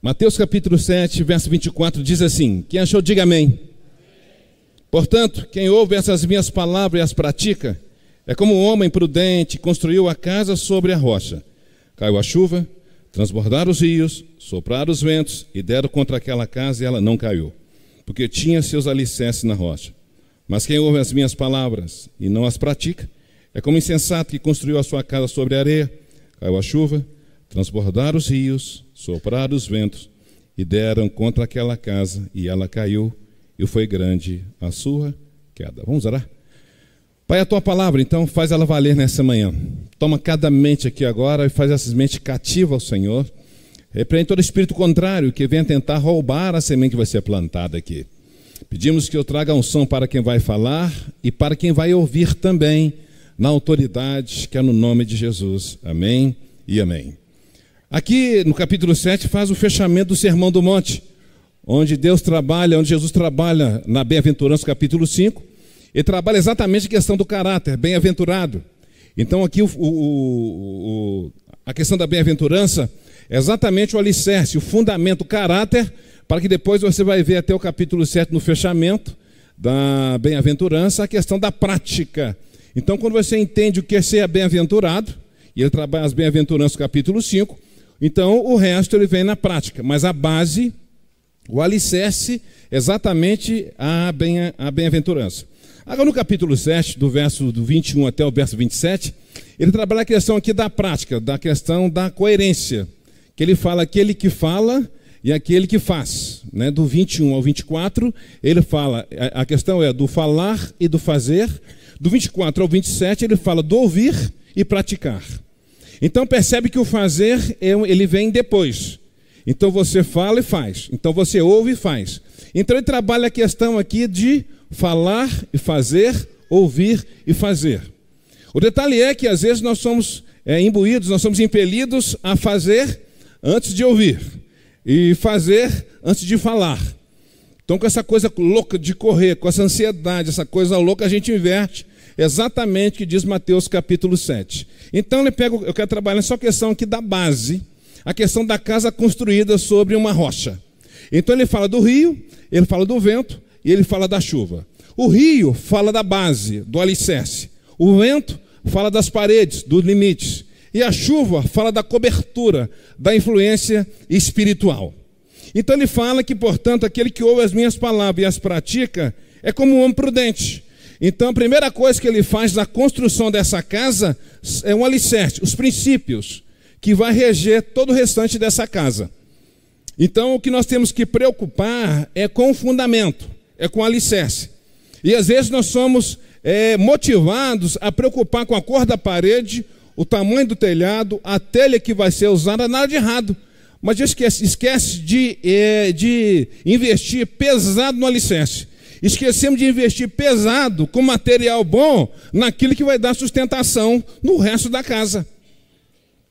Mateus capítulo 7, verso 24 diz assim: quem achou, diga amém. Portanto, quem ouve essas minhas palavras e as pratica, é como um homem prudente que construiu a casa sobre a rocha. Caiu a chuva, transbordaram os rios, sopraram os ventos e deram contra aquela casa e ela não caiu, porque tinha seus alicerces na rocha. Mas quem ouve as minhas palavras e não as pratica, é como um insensato que construiu a sua casa sobre a areia. Caiu a chuva, transbordaram os rios, sopraram os ventos e deram contra aquela casa e ela caiu, e foi grande a sua queda. Vamos orar? Pai, a tua palavra, então, faz ela valer nessa manhã. Toma cada mente aqui agora e faz essas mentes cativas ao Senhor. Repreende todo espírito contrário que venha tentar roubar a semente que vai ser plantada aqui. Pedimos que eu traga unção para quem vai falar e para quem vai ouvir também, na autoridade que é no nome de Jesus. Amém e amém. Aqui no capítulo 7 faz o fechamento do Sermão do Monte, onde Deus trabalha, onde Jesus trabalha na Bem-aventurança, capítulo 5. Ele trabalha exatamente a questão do caráter, bem-aventurado. Então aqui a questão da bem-aventurança é exatamente o alicerce, o fundamento, o caráter, para que depois você vai ver até o capítulo 7 no fechamento da bem-aventurança, a questão da prática. Então quando você entende o que é ser bem-aventurado, e ele trabalha as bem-aventuranças capítulo 5, então o resto ele vem na prática, mas a base, o alicerce, exatamente a bem-aventurança. Agora no capítulo 7, do verso do 21 até o verso 27, ele trabalha a questão aqui da prática, da questão da coerência, que ele fala aquele que fala e aquele que faz, né? Do 21 ao 24, ele fala, a questão é do falar e do fazer. Do 24 ao 27, ele fala do ouvir e praticar. Então percebe que o fazer, ele vem depois. Então você fala e faz, então você ouve e faz. Então ele trabalha a questão aqui de falar e fazer, ouvir e fazer. O detalhe é que às vezes nós somos imbuídos, nós somos impelidos a fazer antes de ouvir e fazer antes de falar. Então com essa coisa louca de correr, com essa ansiedade, essa coisa louca, a gente inverte exatamente o que diz Mateus capítulo 7. Então eu quero trabalhar nessa questão aqui da base, a questão da casa construída sobre uma rocha. Então ele fala do rio, ele fala do vento e ele fala da chuva. O rio fala da base, do alicerce. O vento fala das paredes, dos limites. E a chuva fala da cobertura, da influência espiritual. Então ele fala que, portanto, aquele que ouve as minhas palavras e as pratica é como um homem prudente. Então a primeira coisa que ele faz na construção dessa casa é um alicerce, os princípios, que vai reger todo o restante dessa casa. Então o que nós temos que preocupar é com o fundamento, é com o alicerce. E às vezes nós somos motivados a preocupar com a cor da parede, o tamanho do telhado, a telha que vai ser usada, nada de errado. Mas esquece de investir pesado no alicerce. Esquecemos de investir pesado com material bom naquilo que vai dar sustentação no resto da casa.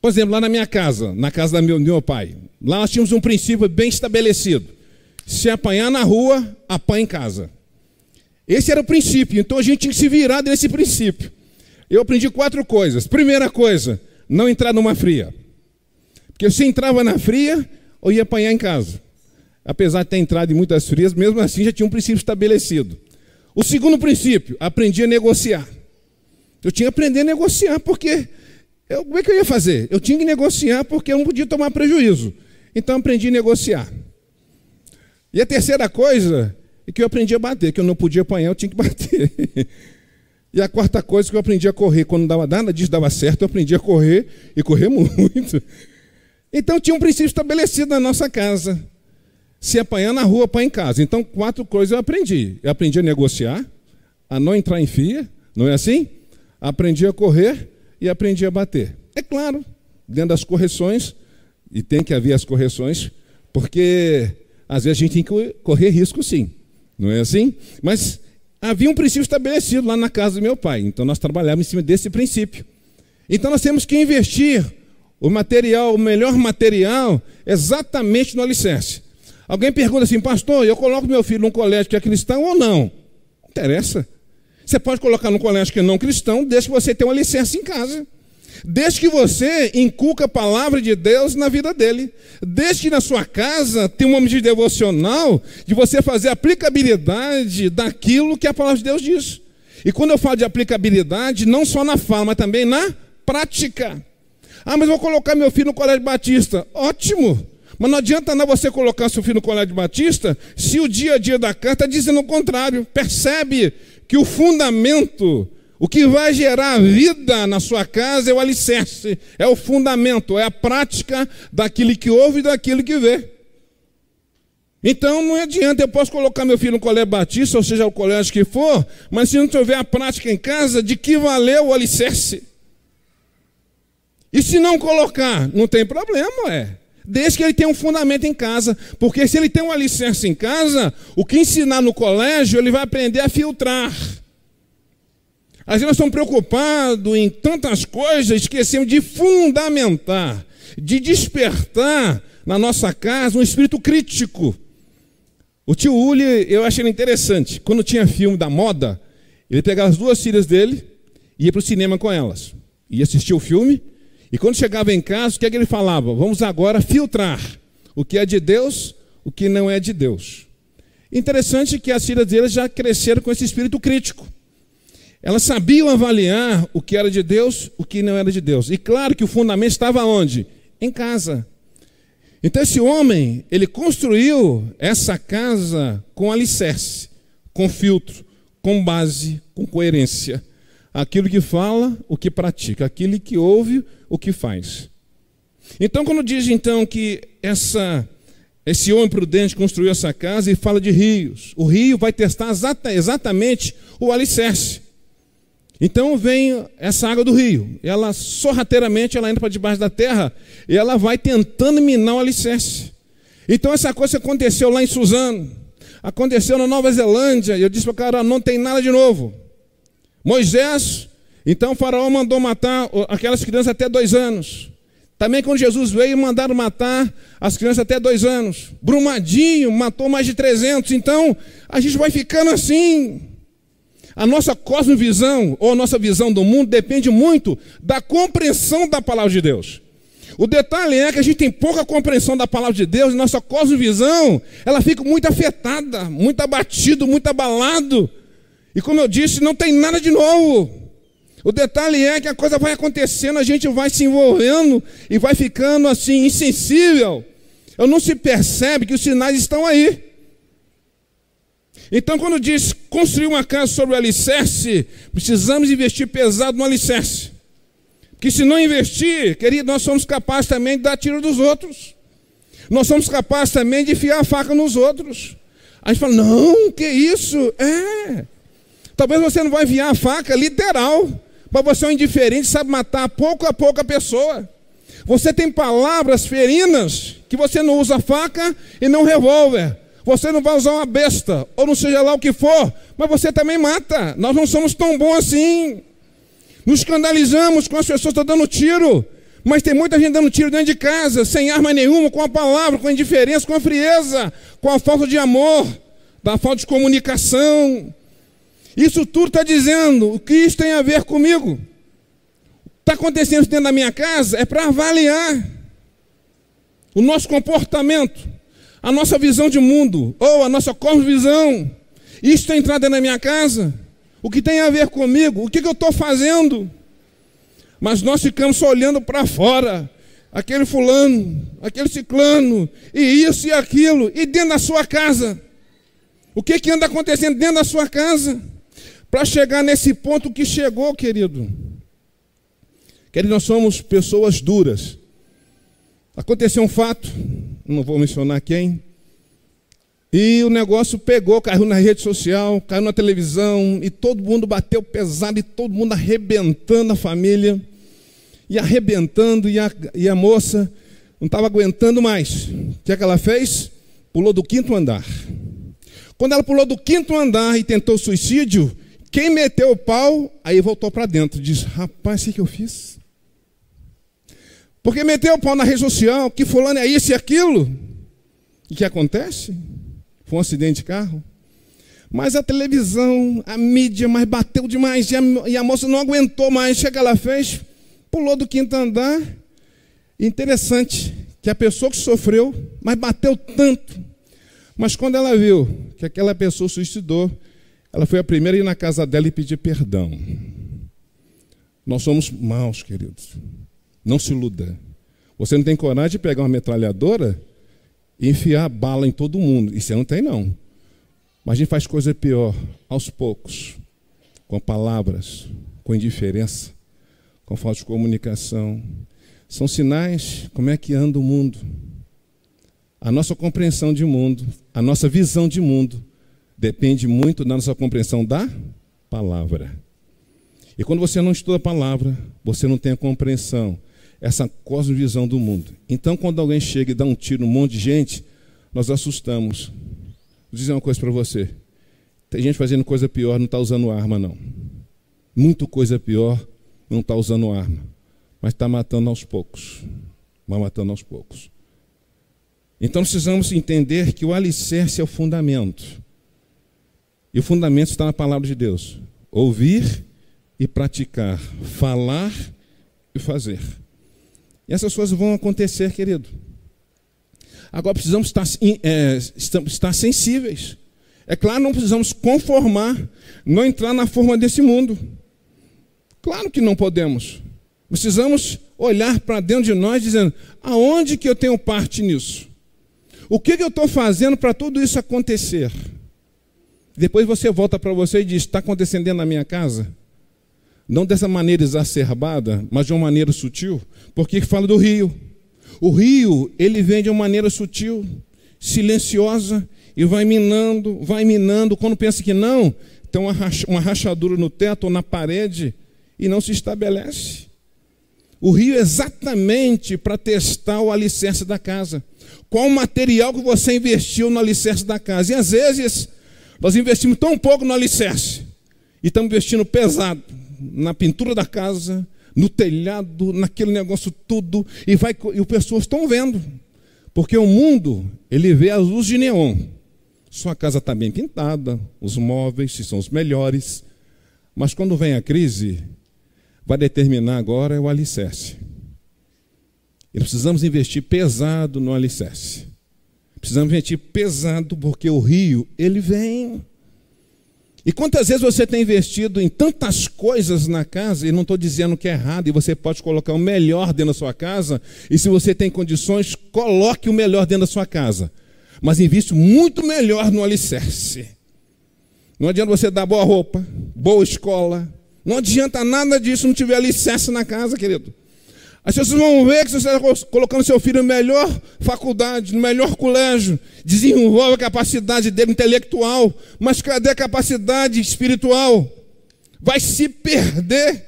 Por exemplo, lá na minha casa, na casa do meu pai, lá nós tínhamos um princípio bem estabelecido. Se apanhar na rua, apanha em casa. Esse era o princípio, então a gente tinha que se virar desse princípio. Eu aprendi 4 coisas. Primeira coisa, não entrar numa fria. Porque se entrava na fria, eu ia apanhar em casa. Apesar de ter entrado em muitas frias, mesmo assim já tinha um princípio estabelecido. O segundo princípio, aprendi a negociar. Eu tinha que aprender a negociar, porque como é que eu ia fazer? Eu tinha que negociar porque eu não podia tomar prejuízo. Então aprendi a negociar. E a terceira coisa é que eu aprendi a bater, que eu não podia apanhar, eu tinha que bater. E a quarta coisa é que eu aprendi a correr. Quando nada disso dava certo, eu aprendi a correr e correr muito. Então tinha um princípio estabelecido na nossa casa. Se apanhar na rua, apanha em casa. Então 4 coisas eu aprendi. Eu aprendi a negociar, a não entrar em fia, não é assim? Aprendi a correr e aprendi a bater. É claro, dentro das correções, e tem que haver as correções, porque às vezes a gente tem que correr risco sim, não é assim? Mas havia um princípio estabelecido lá na casa do meu pai, então nós trabalhávamos em cima desse princípio. Então nós temos que investir o melhor material, exatamente no alicerce. Alguém pergunta assim, pastor, eu coloco meu filho num colégio que é cristão ou não? Não interessa. Você pode colocar num colégio que é não cristão, desde que você tenha um alicerce em casa. Desde que você inculca a palavra de Deus na vida dele. Desde que na sua casa tem um momento de devocional, de você fazer aplicabilidade daquilo que a palavra de Deus diz. E quando eu falo de aplicabilidade, não só na fala, mas também na prática. Ah, mas eu vou colocar meu filho no colégio batista. Ótimo! Mas não adianta nada você colocar seu filho no colégio batista se o dia a dia da casa está dizendo o contrário. Percebe que o fundamento, o que vai gerar vida na sua casa é o alicerce, é o fundamento, é a prática daquilo que ouve e daquilo que vê. Então não adianta, eu posso colocar meu filho no colégio batista, ou seja, o colégio que for, mas se não tiver a prática em casa, de que valeu o alicerce? E se não colocar, não tem problema, desde que ele tenha um fundamento em casa, porque se ele tem um alicerce em casa, o que ensinar no colégio, ele vai aprender a filtrar. Às vezes nós estamos preocupados em tantas coisas, esquecemos de fundamentar, de despertar na nossa casa um espírito crítico. O tio Uli, eu achei ele interessante, quando tinha filme da moda, ele pegava as duas filhas dele e ia para o cinema com elas, ia assistir o filme. E quando chegava em casa, o que é que ele falava? Vamos agora filtrar o que é de Deus, o que não é de Deus. Interessante que as filhas dele já cresceram com esse espírito crítico. Elas sabiam avaliar o que era de Deus, o que não era de Deus. E claro que o fundamento estava onde? Em casa. Então esse homem, ele construiu essa casa com alicerce, com filtro, com base, com coerência. Aquilo que fala, o que pratica. Aquilo que ouve, o que faz. Então, quando diz então que esse homem prudente construiu essa casa e fala de rios, o rio vai testar exatamente o alicerce. Então vem essa água do rio, ela sorrateiramente ela entra para debaixo da terra e ela vai tentando minar o alicerce. Então essa coisa aconteceu lá em Suzano, aconteceu na Nova Zelândia, e eu disse para o cara, não tem nada de novo. Moisés, então o faraó mandou matar aquelas crianças até 2 anos. Também quando Jesus veio, mandaram matar as crianças até 2 anos. Brumadinho matou mais de 300. Então a gente vai ficando assim. A nossa cosmovisão, ou a nossa visão do mundo, depende muito da compreensão da palavra de Deus. O detalhe é que a gente tem pouca compreensão da palavra de Deus, e nossa cosmovisão, ela fica muito afetada, muito abatido, muito abalado. E como eu disse, não tem nada de novo. O detalhe é que a coisa vai acontecendo, a gente vai se envolvendo e vai ficando assim, insensível. Eu não se percebe que os sinais estão aí. Então quando diz construir uma casa sobre o alicerce, precisamos investir pesado no alicerce. Porque se não investir, querido, nós somos capazes também de dar tiro dos outros. Nós somos capazes também de enfiar a faca nos outros. A gente fala, não, que isso? Talvez você não vai enviar a faca literal, mas você é um indiferente, sabe matar pouco a pouco a pessoa. Você tem palavras ferinas que você não usa faca e não revólver. Você não vai usar uma besta, ou não seja lá o que for, mas você também mata. Nós não somos tão bons assim. Nos escandalizamos com as pessoas que estão dando tiro, mas tem muita gente dando tiro dentro de casa, sem arma nenhuma, com a palavra, com a indiferença, com a frieza, com a falta de amor, da falta de comunicação. Isso tudo está dizendo o que isso tem a ver comigo. Está acontecendo dentro da minha casa é para avaliar o nosso comportamento, a nossa visão de mundo, ou a nossa cosmovisão. Isso tem entrado dentro da minha casa? O que tem a ver comigo? O que eu estou fazendo? Mas nós ficamos só olhando para fora. Aquele fulano, aquele ciclano, e isso e aquilo. E dentro da sua casa? O que anda acontecendo dentro da sua casa? Para chegar nesse ponto que chegou, querido. Querido, nós somos pessoas duras. Aconteceu um fato, não vou mencionar quem, e o negócio pegou, caiu na rede social, caiu na televisão, e todo mundo bateu pesado, e todo mundo arrebentando a família, e arrebentando, e a moça não estava aguentando mais. O que é que ela fez? Pulou do 5º andar. Quando ela pulou do 5º andar e tentou suicídio, quem meteu o pau, aí voltou para dentro, diz, rapaz, o que eu fiz? Porque meteu o pau na rede social, que fulano é isso e aquilo. E o que acontece? Foi um acidente de carro. Mas a televisão, a mídia, mas bateu demais. E a moça não aguentou mais. O que ela fez? Pulou do quinto andar. Interessante que a pessoa que sofreu, mas bateu tanto. Mas quando ela viu que aquela pessoa suicidou, ela foi a primeira a ir na casa dela e pedir perdão. Nós somos maus, queridos. Não se iluda. Você não tem coragem de pegar uma metralhadora e enfiar bala em todo mundo. Isso você não tem, não. Mas a gente faz coisa pior, aos poucos, com palavras, com indiferença, com falta de comunicação. São sinais como é que anda o mundo. A nossa compreensão de mundo, a nossa visão de mundo, depende muito da nossa compreensão da palavra. E quando você não estuda a palavra, você não tem a compreensão, essa cosmovisão do mundo. Então, quando alguém chega e dá um tiro num monte de gente, nós assustamos. Vou dizer uma coisa para você. Tem gente fazendo coisa pior, não está usando arma, não. Muito coisa pior, não está usando arma. Mas está matando aos poucos. Vai matando aos poucos. Então, precisamos entender que o alicerce é o fundamento. E o fundamento está na palavra de Deus. Ouvir e praticar. Falar e fazer. E essas coisas vão acontecer, querido. Agora precisamos estar sensíveis. É claro, não precisamos conformar, não entrar na forma desse mundo. Claro que não podemos. Precisamos olhar para dentro de nós dizendo, aonde que eu tenho parte nisso? O que eu estou fazendo para tudo isso acontecer? Depois você volta para você e diz, está acontecendo dentro da minha casa? Não dessa maneira exacerbada, mas de uma maneira sutil, porque fala do rio. O rio, ele vem de uma maneira sutil, silenciosa, e vai minando, quando pensa que não, tem uma rachadura no teto ou na parede, e não se estabelece. O rio é exatamente para testar o alicerce da casa. Qual o material que você investiu no alicerce da casa? E às vezes, nós investimos tão pouco no alicerce, e estamos investindo pesado na pintura da casa, no telhado, naquele negócio tudo, e as pessoas estão vendo. Porque o mundo, ele vê a luz de neon. Sua casa está bem pintada, os móveis, se são os melhores. Mas quando vem a crise, vai determinar agora o alicerce. E precisamos investir pesado no alicerce. Precisamos investir pesado porque o rio, ele vem. E quantas vezes você tem investido em tantas coisas na casa, e não estou dizendo que é errado, e você pode colocar o melhor dentro da sua casa, e se você tem condições, coloque o melhor dentro da sua casa. Mas investe muito melhor no alicerce. Não adianta você dar boa roupa, boa escola, não adianta nada disso se não tiver alicerce na casa, querido. As pessoas vão ver que você está colocando seu filho na melhor faculdade, no melhor colégio, desenvolve a capacidade dele intelectual, mas cadê a capacidade espiritual? Vai se perder.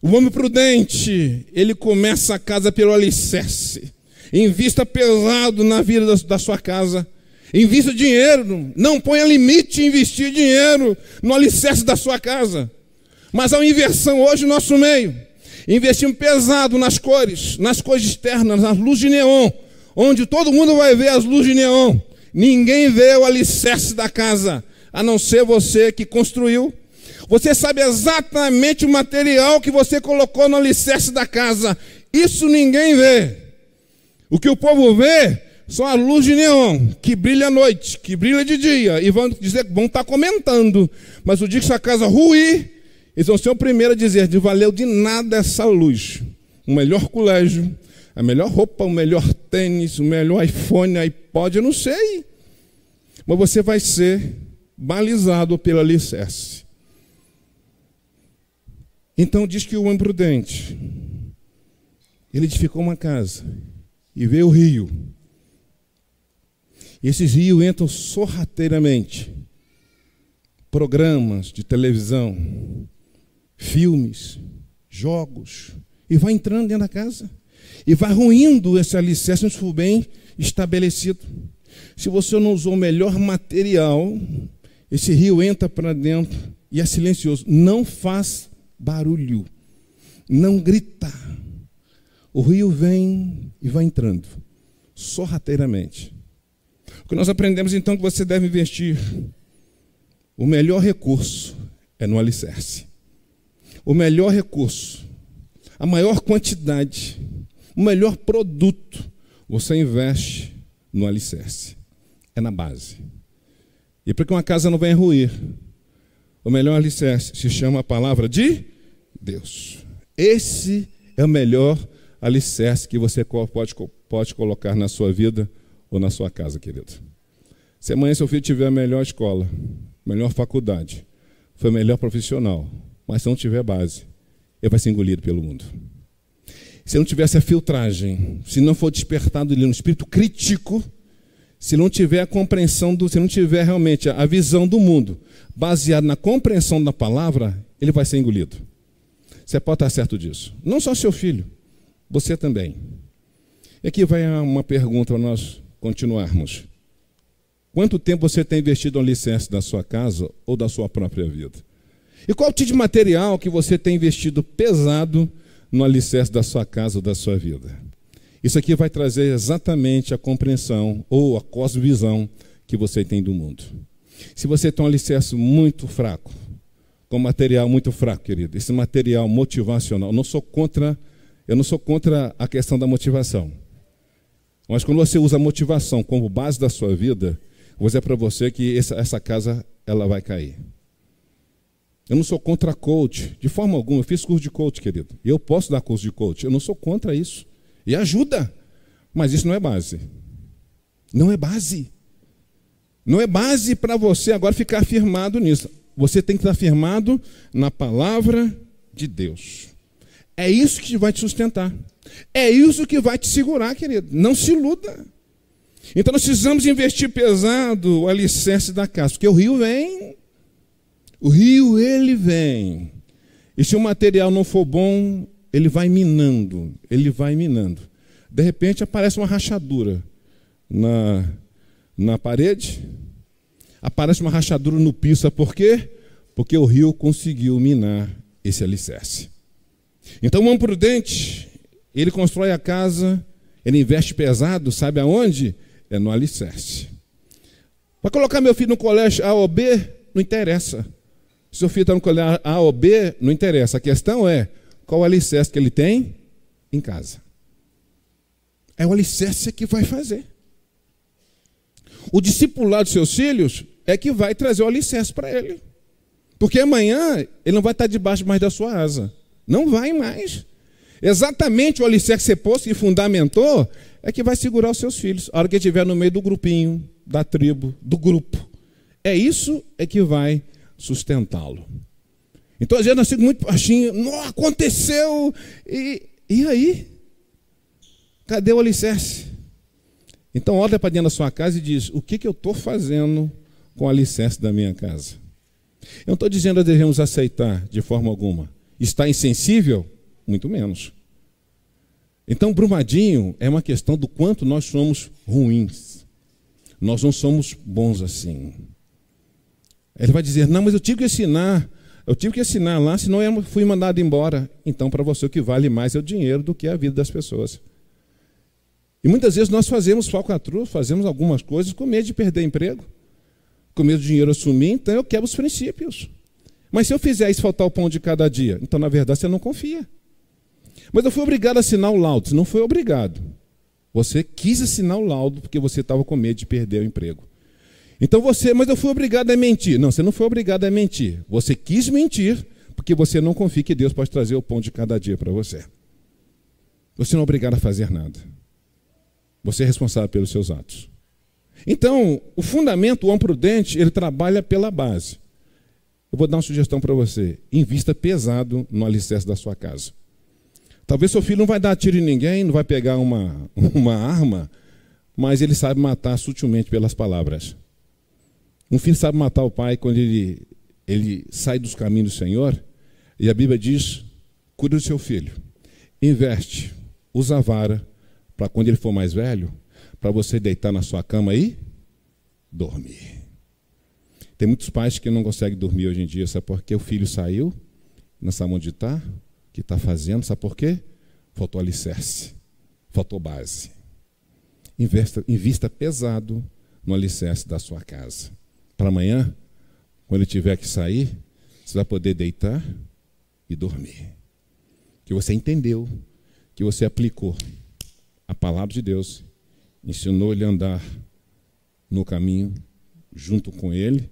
O homem prudente, ele começa a casa pelo alicerce. Invista pesado na vida da sua casa. Invista dinheiro, não ponha limite em investir dinheiro no alicerce da sua casa. Mas há uma inversão hoje no nosso meio. Investimos pesado nas cores externas, nas luzes de neon, onde todo mundo vai ver as luzes de neon. Ninguém vê o alicerce da casa, a não ser você que construiu. Você sabe exatamente o material que você colocou no alicerce da casa. Isso ninguém vê. O que o povo vê são as luzes de neon, que brilha à noite, que brilha de dia, e vão estar comentando. Mas o dia que sua casa ruir, eles vão ser o primeiro a dizer, não valeu de nada essa luz. O melhor colégio, a melhor roupa, o melhor tênis, o melhor iPhone, iPod, eu não sei. Mas você vai ser balizado pelo alicerce. Então diz que o homem prudente, ele edificou uma casa e veio o rio. E esses rios entram sorrateiramente. Programas de televisão, filmes, jogos, e vai entrando dentro da casa, e vai ruindo esse alicerce, não for bem estabelecido. Se você não usou o melhor material, esse rio entra para dentro e é silencioso, não faz barulho, não grita. O rio vem e vai entrando, sorrateiramente. O que nós aprendemos então é que você deve investir. O melhor recurso é no alicerce. o melhor recurso, a maior quantidade, o melhor produto, você investe no alicerce. É na base. E para que uma casa não venha ruir, o melhor alicerce se chama a palavra de Deus. Esse é o melhor alicerce que você pode colocar na sua vida ou na sua casa, querido. Se amanhã seu filho tiver a melhor escola, melhor faculdade, foi melhor profissional, mas se não tiver base, ele vai ser engolido pelo mundo. Se não tiver essa filtragem, se não for despertado ali no espírito crítico, se não tiver a compreensão, se não tiver realmente a visão do mundo, baseada na compreensão da palavra, ele vai ser engolido. Você pode estar certo disso. Não só seu filho, você também. E aqui vai uma pergunta para nós continuarmos. Quanto tempo você tem investido no alicerce da sua casa ou da sua própria vida? E qual tipo de material que você tem investido pesado no alicerce da sua casa ou da sua vida? Isso aqui vai trazer exatamente a compreensão ou a cosmovisão que você tem do mundo. Se você tem um alicerce muito fraco, com material muito fraco, querido, esse material motivacional, eu não sou contra a questão da motivação. Mas quando você usa a motivação como base da sua vida, vou dizer para você que essa casa ela vai cair. Eu não sou contra coach, de forma alguma. Eu fiz curso de coach, querido. E eu posso dar curso de coach. Eu não sou contra isso. E ajuda. Mas isso não é base. Não é base. Não é base para você agora ficar firmado nisso. Você tem que estar firmado na palavra de Deus. É isso que vai te sustentar. É isso que vai te segurar, querido. Não se iluda. Então nós precisamos investir pesado o alicerce da casa, porque o rio vem. O rio, ele vem. E se o material não for bom, ele vai minando. Ele vai minando. De repente aparece uma rachadura na parede. Aparece uma rachadura no piso. Sabe por quê? Porque o rio conseguiu minar esse alicerce. Então o homem prudente, ele constrói a casa, ele investe pesado, sabe aonde? É no alicerce. Para colocar meu filho no colégio A ou B, não interessa. Se seu filho está no colégio A ou B, não interessa. A questão é qual o alicerce que ele tem em casa. É o alicerce que vai fazer. O discipulado dos seus filhos é que vai trazer o alicerce para ele. Porque amanhã ele não vai estar debaixo mais da sua asa. Não vai mais. Exatamente o alicerce que você pôs e fundamentou é que vai segurar os seus filhos. A hora que ele estiver no meio do grupinho, da tribo, do grupo. É isso que vai sustentá-lo. Então, às vezes, nós ficamos muito baixinhos. Não, aconteceu. E aí? Cadê o alicerce? Então, olha para dentro da sua casa e diz, o que eu estou fazendo com o alicerce da minha casa? Eu não estou dizendo que devemos aceitar de forma alguma. Está insensível? Muito menos. Então, Brumadinho é uma questão do quanto nós somos ruins. Nós não somos bons assim. Ele vai dizer, não, mas eu tive que assinar lá, senão eu fui mandado embora. Então, para você, o que vale mais é o dinheiro do que a vida das pessoas. E muitas vezes nós fazemos falcatrua, fazemos algumas coisas com medo de perder emprego, com medo do dinheiro assumir, então eu quebro os princípios. Mas se eu fizer isso faltar o pão de cada dia, então, na verdade, você não confia. Mas eu fui obrigado a assinar o laudo. Não foi obrigado. Você quis assinar o laudo porque você estava com medo de perder o emprego. Então mas eu fui obrigado a mentir. Não, você não foi obrigado a mentir. Você quis mentir porque você não confia que Deus pode trazer o pão de cada dia para você. Você não é obrigado a fazer nada. Você é responsável pelos seus atos. Então, o fundamento, o homem prudente, ele trabalha pela base. Eu vou dar uma sugestão para você. Invista pesado no alicerce da sua casa. Talvez seu filho não vai dar tiro em ninguém, não vai pegar uma arma, mas ele sabe matar sutilmente pelas palavras. Um filho sabe matar o pai quando ele sai dos caminhos do Senhor. E a Bíblia diz, cuida do seu filho. Investe, usa a vara, para quando ele for mais velho, para você deitar na sua cama e dormir. Tem muitos pais que não conseguem dormir hoje em dia, sabe por quê? O filho saiu, não sabe onde está, o que está fazendo, sabe por quê? Faltou alicerce, faltou base. Invista pesado no alicerce da sua casa. Para amanhã, quando ele tiver que sair, você vai poder deitar e dormir. Que você entendeu, que você aplicou a palavra de Deus, ensinou ele a andar no caminho junto com ele,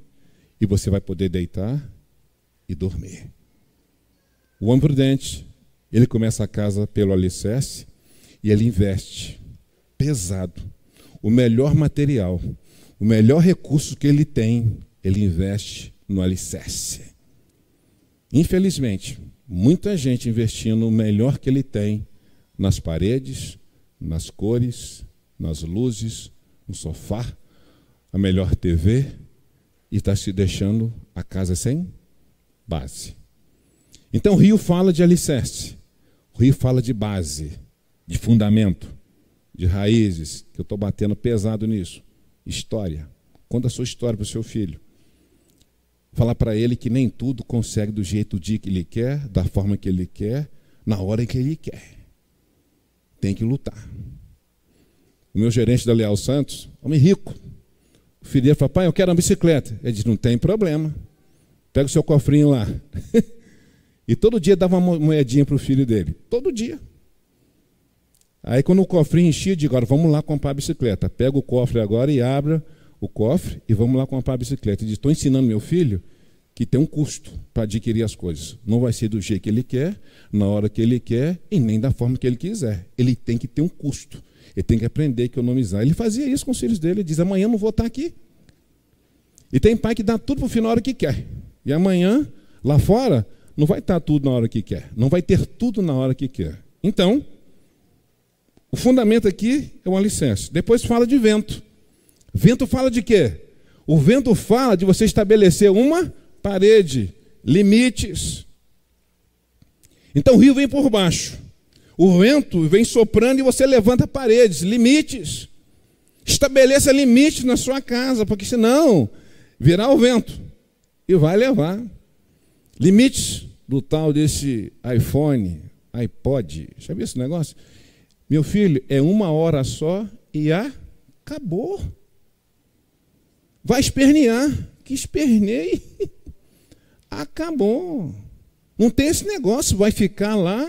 e você vai poder deitar e dormir. O homem prudente, ele começa a casa pelo alicerce e ele investe pesado. O melhor material, o melhor recurso que ele tem, ele investe no alicerce. Infelizmente, muita gente investindo o melhor que ele tem nas paredes, nas cores, nas luzes, no sofá, a melhor TV, e está se deixando a casa sem base. Então o Rio fala de alicerce, o Rio fala de base, de fundamento, de raízes, que eu estou batendo pesado nisso. História. Conta a sua história para o seu filho. Fala para ele que nem tudo consegue do jeito que ele quer, da forma que ele quer, na hora que ele quer. Tem que lutar. O meu gerente da Leal Santos, homem rico, o filho dele fala: pai, eu quero uma bicicleta. Ele diz: não tem problema, pega o seu cofrinho lá. E todo dia dava uma moedinha para o filho dele, todo dia. Aí quando o cofrinho enchia, eu digo: agora vamos lá comprar a bicicleta. Pega o cofre agora e abre o cofre e vamos lá comprar a bicicleta. Ele diz: estou ensinando meu filho que tem um custo para adquirir as coisas. Não vai ser do jeito que ele quer, na hora que ele quer e nem da forma que ele quiser. Ele tem que ter um custo. Ele tem que aprender a economizar. Ele fazia isso com os filhos dele. Ele diz: amanhã eu não vou estar aqui. E tem pai que dá tudo para o filho na hora que quer. E amanhã, lá fora, não vai estar tudo na hora que quer. Não vai ter tudo na hora que quer. Então, o fundamento aqui é o alicerce. Depois fala de vento. Vento fala de quê? O vento fala de você estabelecer uma parede, limites. Então o rio vem por baixo. O vento vem soprando e você levanta paredes, limites. Estabeleça limites na sua casa, porque senão virá o vento e vai levar. Limites do tal desse iPhone, iPod. Já viu esse negócio? Meu filho, é 1 hora só e acabou. Vai espernear. Que espernei. Acabou. Não tem esse negócio, vai ficar lá.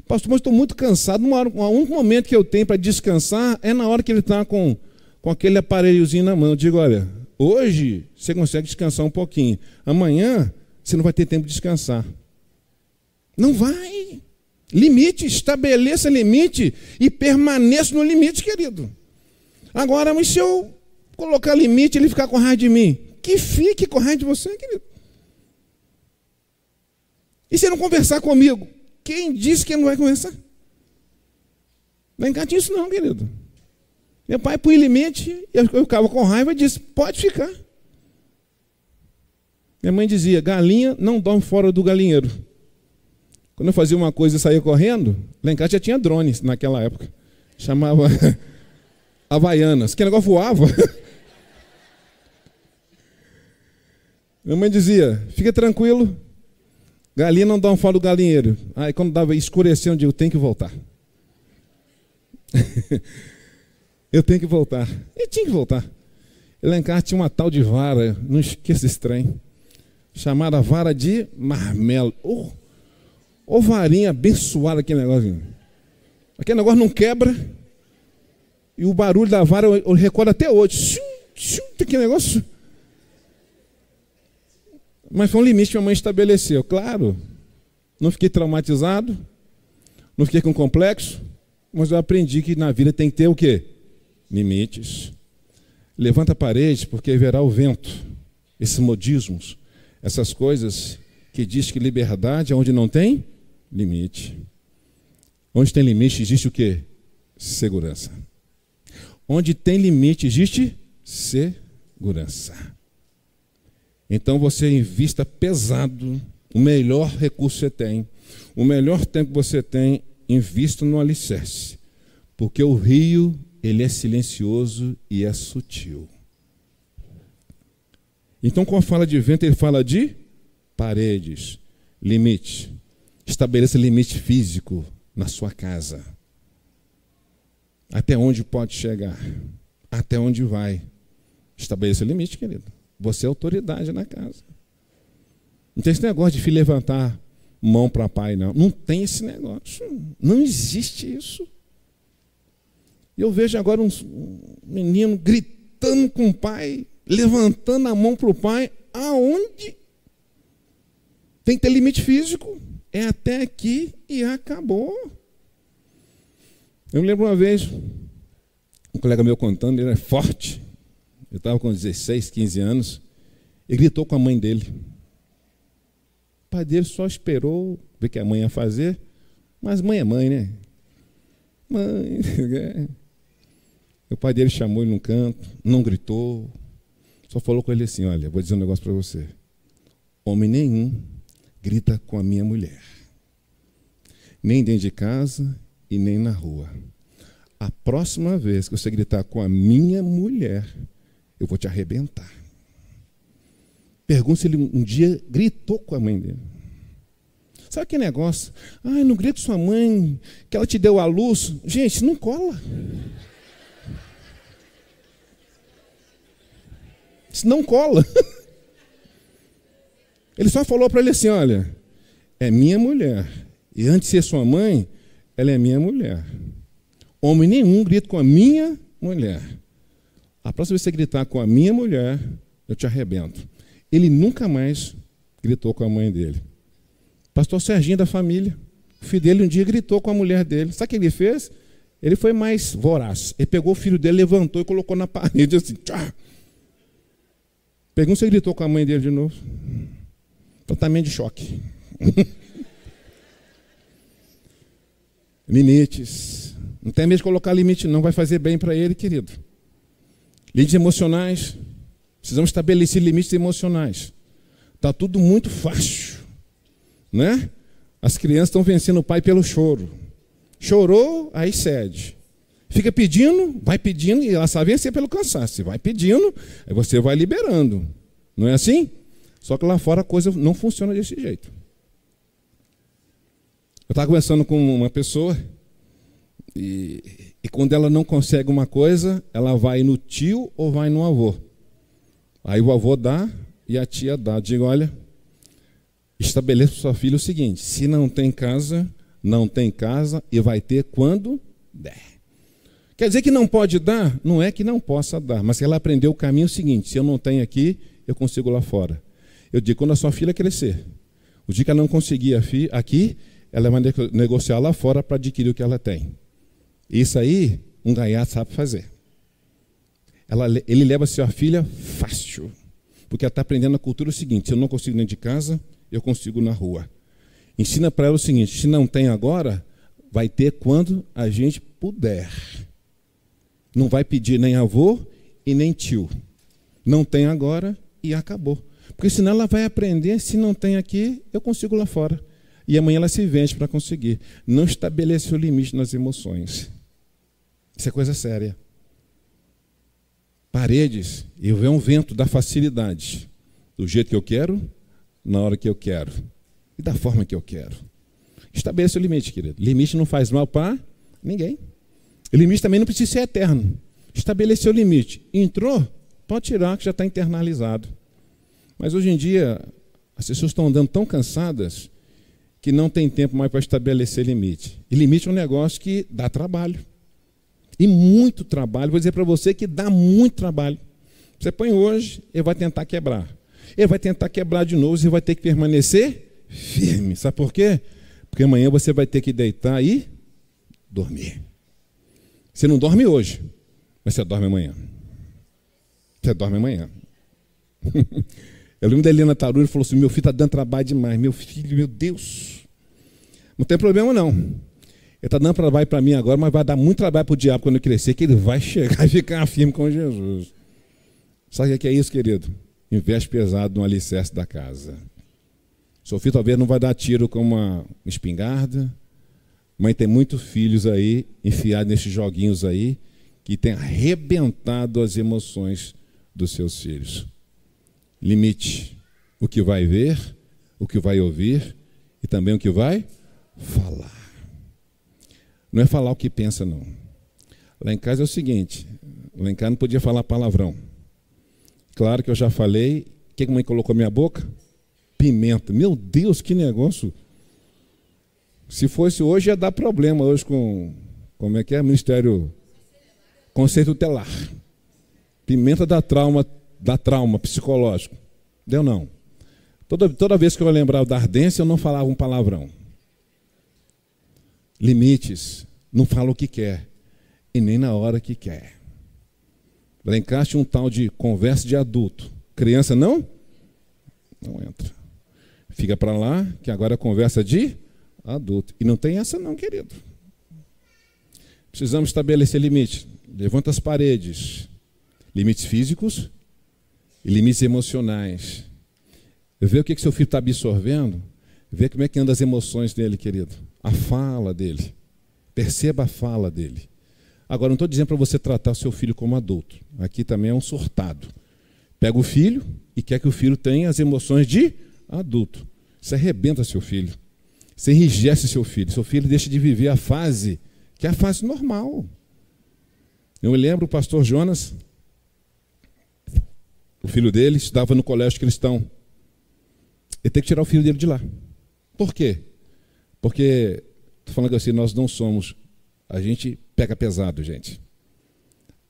Pastor, mas estou muito cansado. O único momento que eu tenho para descansar é na hora que ele está com aquele aparelhozinho na mão. Eu digo: olha, hoje você consegue descansar um pouquinho. Amanhã você não vai ter tempo de descansar. Não vai. Limite, estabeleça limite e permaneça no limite, querido. Agora, mas se eu colocar limite e ele ficar com raiva de mim, que fique com raiva de você, querido. E se ele não conversar comigo, quem disse que ele não vai conversar? Não é engatinho isso não, querido. Meu pai põe limite, eu ficava com raiva e disse: pode ficar. Minha mãe dizia: galinha não dorme fora do galinheiro. Quando eu fazia uma coisa e saía correndo, lá em casa já tinha drones naquela época. Chamava Havaianas. Que negócio voava. Minha mãe dizia: fica tranquilo, galinha não dorme fora do galinheiro. Aí quando dava escurecendo, eu digo: tenho que voltar. Eu tenho que voltar. E tinha que voltar. E lá em casa tinha uma tal de vara, não esqueça esse trem, chamada vara de marmelo. Ô varinha abençoada aquele negócio. Aquele negócio não quebra. E o barulho da vara eu recordo até hoje. Aquele negócio. Mas foi um limite que a mãe estabeleceu. Claro, não fiquei traumatizado, não fiquei com complexo, mas eu aprendi que na vida tem que ter o quê? Limites. Levanta a parede, porque verá o vento. Esses modismos, essas coisas que diz que liberdade é onde não tem limite. Onde tem limite existe o quê? Segurança. Onde tem limite existe segurança. Então você invista pesado, o melhor recurso que você tem, o melhor tempo que você tem, invista no alicerce. Porque o rio, ele é silencioso e é sutil. Então, quando fala de vento, ele fala de paredes, limite. Estabeleça limite físico na sua casa. Até onde pode chegar? Até onde vai? Estabeleça limite, querido. Você é autoridade na casa. Não tem esse negócio de filho levantar mão para pai, não. Não tem esse negócio. Não existe isso. Eu vejo agora um menino gritando com o pai, levantando a mão para o pai. Aonde? Tem que ter limite físico. É até aqui e acabou. Eu me lembro uma vez, um colega meu contando, ele é forte. Eu estava com 16, 15 anos. Ele gritou com a mãe dele. O pai dele só esperou ver o que a mãe ia fazer. Mas mãe é mãe, né? Mãe. O pai dele chamou ele num canto, não gritou. Só falou com ele assim, olha, vou dizer um negócio para você. Homem nenhum grita com a minha mulher. Nem dentro de casa e nem na rua. A próxima vez que você gritar com a minha mulher, eu vou te arrebentar. Pergunta se ele um dia gritou com a mãe dele. Sabe que negócio? Ai, não grita com sua mãe, que ela te deu a luz. Gente, não cola. Isso não cola. Ele só falou para ele assim, olha, é minha mulher. E antes de ser sua mãe, ela é minha mulher. Homem nenhum grita com a minha mulher. A próxima vez que você gritar com a minha mulher, eu te arrebento. Ele nunca mais gritou com a mãe dele. Pastor Serginho da família, o filho dele um dia gritou com a mulher dele. Sabe o que ele fez? Ele foi mais voraz. Ele pegou o filho dele, levantou e colocou na parede assim. Tchá. Pergunta se ele gritou com a mãe dele de novo. Tratamento de choque. Limites. Não tem medo de colocar limite, não. Vai fazer bem para ele, querido. Limites emocionais. Precisamos estabelecer limites emocionais. Está tudo muito fácil. Né? As crianças estão vencendo o pai pelo choro. Chorou, aí cede. Fica pedindo, vai pedindo, e ela sabe vencer pelo cansaço. Você vai pedindo, aí você vai liberando. Não é assim? Só que lá fora a coisa não funciona desse jeito. Eu estava conversando com uma pessoa, e quando ela não consegue uma coisa, ela vai no tio ou vai no avô. Aí o avô dá e a tia dá. Digo, olha, estabeleça para sua filha o seguinte, se não tem casa, não tem casa e vai ter quando der. Quer dizer que não pode dar? Não é que não possa dar, mas ela aprendeu o caminho seguinte, se eu não tenho aqui, eu consigo lá fora. Eu digo, quando a sua filha crescer, o dia que ela não conseguir aqui, ela vai negociar lá fora para adquirir o que ela tem. Isso aí, um gaiato sabe fazer. Ele leva a sua filha fácil, porque ela está aprendendo a cultura seguinte, se eu não consigo dentro de casa, eu consigo na rua. Ensina para ela o seguinte, se não tem agora, vai ter quando a gente puder. Não vai pedir nem avô e nem tio. Não tem agora e acabou. Porque senão ela vai aprender, se não tem aqui, eu consigo lá fora. E amanhã ela se vende para conseguir. Não estabeleceu limite nas emoções. Isso é coisa séria. Paredes, eu vejo um vento da facilidade. Do jeito que eu quero, na hora que eu quero. E da forma que eu quero. Estabeleça o limite, querido. Limite não faz mal para ninguém. O limite também não precisa ser eterno. Estabeleceu o limite. Entrou, pode tirar, que já está internalizado. Mas hoje em dia, as pessoas estão andando tão cansadas que não tem tempo mais para estabelecer limite. E limite é um negócio que dá trabalho. E muito trabalho. Vou dizer para você que dá muito trabalho. Você põe hoje, ele vai tentar quebrar. Ele vai tentar quebrar de novo, você vai ter que permanecer firme. Sabe por quê? Porque amanhã você vai ter que deitar e dormir. Você não dorme hoje, mas você dorme amanhã. Você dorme amanhã. Eu lembro da Helena Taruri, falou assim, meu filho está dando trabalho demais. Meu filho, meu Deus. Não tem problema não. Ele está dando trabalho para mim agora, mas vai dar muito trabalho para o diabo quando eu crescer, que ele vai chegar e ficar firme com Jesus. Sabe o que é isso, querido? Investe pesado no alicerce da casa. Seu filho talvez não vai dar tiro com uma espingarda, mas tem muitos filhos aí, enfiados nesses joguinhos aí, que tem arrebentado as emoções dos seus filhos. Limite o que vai ver, o que vai ouvir e também o que vai falar. Não é falar o que pensa, não. Lá em casa é o seguinte, lá em casa não podia falar palavrão. Claro que eu já falei, o que a mãe colocou na minha boca? Pimenta. Meu Deus, que negócio Se fosse hoje, ia dar problema hoje com, como é que é? Ministério Conceito Tutelar. Pimenta da trauma psicológico. Deu não. Toda vez que eu lembrava da ardência, eu não falava um palavrão. Limites. Não fala o que quer. E nem na hora que quer. Lá em casa tinha um tal de conversa de adulto. Criança não entra. Fica para lá, que agora é conversa de adulto. E não tem essa não, querido. Precisamos estabelecer limite. Levanta as paredes. Limites físicos e limites emocionais. Vê o que seu filho está absorvendo. Vê como é que anda as emoções dele, querido. A fala dele. Perceba a fala dele. Agora, não estou dizendo para você tratar o seu filho como adulto. Aqui também é um surtado. Pega o filho e quer que o filho tenha as emoções de adulto. Você arrebenta seu filho. Você enrijece seu filho. Seu filho deixa de viver a fase, que é a fase normal. Eu me lembro, o pastor Jonas, o filho dele estudava no colégio cristão. Ele tem que tirar o filho dele de lá. Por quê? Porque, estou falando assim, nós não somos, a gente pega pesado, gente.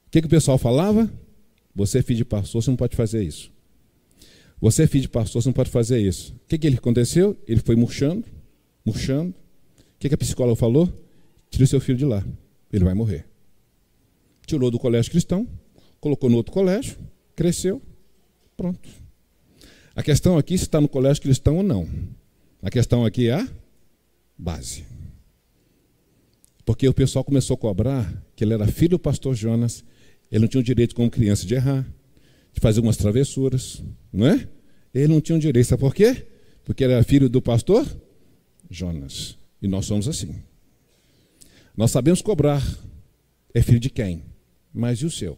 O que o pessoal falava? Você é filho de pastor, você não pode fazer isso. Você é filho de pastor, você não pode fazer isso. O que ele aconteceu? Ele foi murchando. O que a psicóloga falou? Tira o seu filho de lá, ele vai morrer. Tirou do colégio cristão, colocou no outro colégio, cresceu, pronto. A questão aqui é se está no colégio cristão ou não. A questão aqui é a base. Porque o pessoal começou a cobrar que ele era filho do pastor Jonas, ele não tinha o direito como criança de errar, de fazer algumas travessuras, não é? Ele não tinha o direito, sabe por quê? Porque ele era filho do pastor Jonas. E nós somos assim. Nós sabemos cobrar. É filho de quem? Mas e o seu?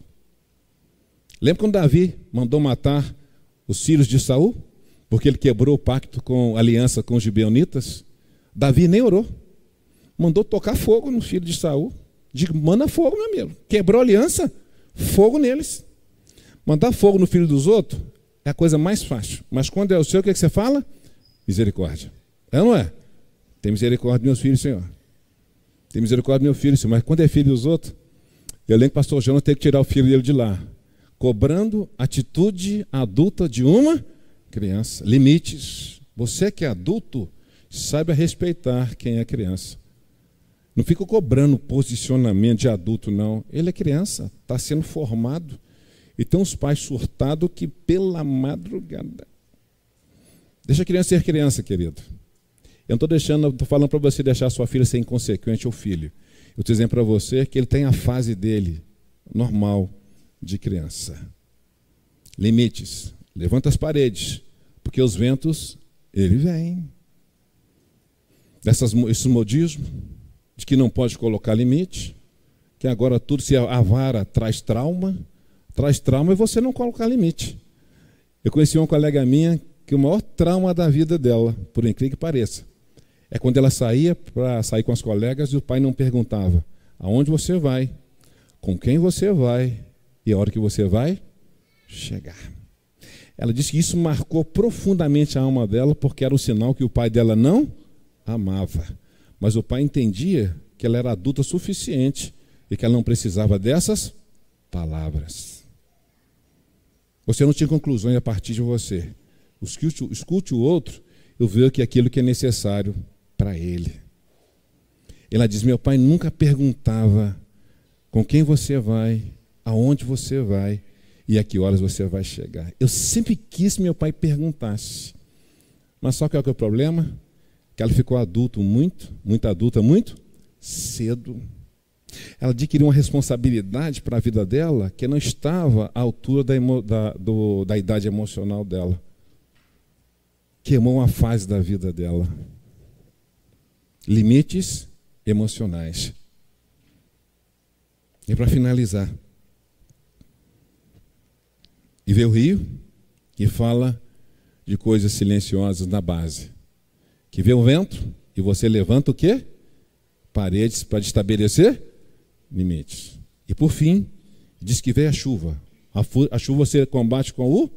Lembra quando Davi mandou matar os filhos de Saul? Porque ele quebrou o pacto com a aliança com os gibeonitas? Davi nem orou. Mandou tocar fogo no filho de Saul. Manda fogo, meu amigo. Quebrou a aliança? Fogo neles. Mandar fogo no filho dos outros é a coisa mais fácil. Mas quando é o seu, o que você fala? Misericórdia. É ou não é? Tem misericórdia dos meus filhos, Senhor. Tem misericórdia do meu filho, Senhor. Mas quando é filho dos outros, eu lembro que o pastor Jonas teve que tirar o filho dele de lá. Cobrando atitude adulta de uma criança. Limites. Você que é adulto, saiba respeitar quem é criança. Não fica cobrando posicionamento de adulto, não. Ele é criança, está sendo formado. E tem uns pais surtados que pela madrugada. Deixa a criança ser criança, querido. Eu não estou falando para você deixar sua filha ser inconsequente ou filho. Eu estou dizendo para você que ele tem a fase dele, normal, de criança. Limites. Levanta as paredes, porque os ventos, ele vem. Esse modismo de que não pode colocar limite, que agora tudo se a vara traz trauma e você não colocar limite. Eu conheci uma colega minha que o maior trauma da vida dela, por incrível que pareça, é quando ela saía para sair com as colegas e o pai não perguntava aonde você vai, com quem você vai e a hora que você vai chegar. Ela disse que isso marcou profundamente a alma dela porque era um sinal que o pai dela não amava. Mas o pai entendia que ela era adulta suficiente e que ela não precisava dessas palavras. Você não tinha conclusões a partir de você. Escute o outro e veja que aquilo que é necessário para ele. Ela diz, meu pai nunca perguntava com quem você vai, aonde você vai e a que horas você vai chegar. Eu sempre quis que meu pai perguntasse. Mas só que é o problema? Que ela ficou muito adulta, muito cedo. Ela adquiriu uma responsabilidade para a vida dela que não estava à altura da idade emocional dela. Queimou uma fase da vida dela. Limites emocionais. E para finalizar, e vê o rio que fala de coisas silenciosas na base. Que vê o vento e você levanta o quê? Paredes para estabelecer limites. E por fim, diz que vem a chuva. A chuva você combate com o